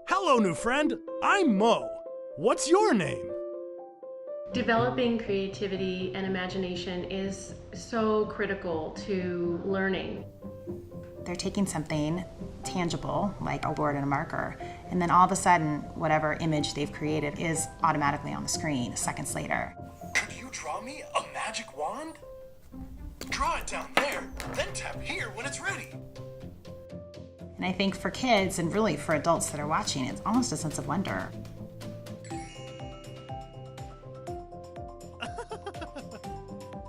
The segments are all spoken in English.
Hello, new friend. I'm Mo. What's your name? Developing creativity and imagination is so critical to learning. They're taking something tangible, like a board and a marker, and then all of a sudden, whatever image they've created is automatically on the screen seconds later. Could you draw me a magic wand? Draw it down there, then tap here when it's ready. And I think for kids, and really for adults that are watching, it's almost a sense of wonder.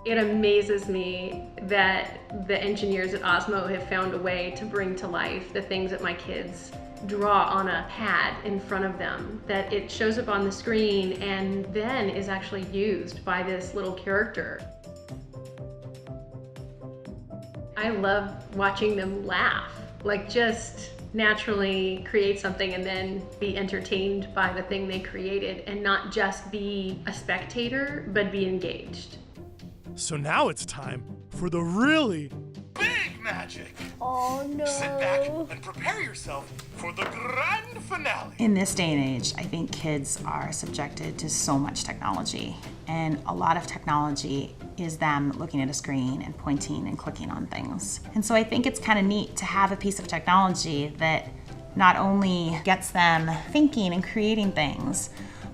It amazes me that the engineers at Osmo have found a way to bring to life the things that my kids draw on a pad in front of them, that it shows up on the screen and then is actually used by this little character. I love watching them laugh, like just naturally create something and then be entertained by the thing they created and not just be a spectator, but be engaged. So now it's time for the really Big magic! Oh no. Sit back and prepare yourself for the grand finale. In this day and age, I think kids are subjected to so much technology, and a lot of technology is them looking at a screen and pointing and clicking on things. And so I think it's kind of neat to have a piece of technology that not only gets them thinking and creating things,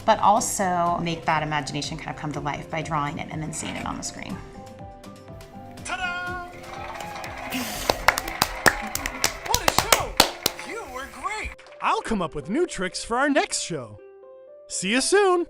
but also make that imagination kind of come to life by drawing it and then seeing it on the screen. Ta-da! What a show! You were great! I'll come up with new tricks for our next show. See you soon!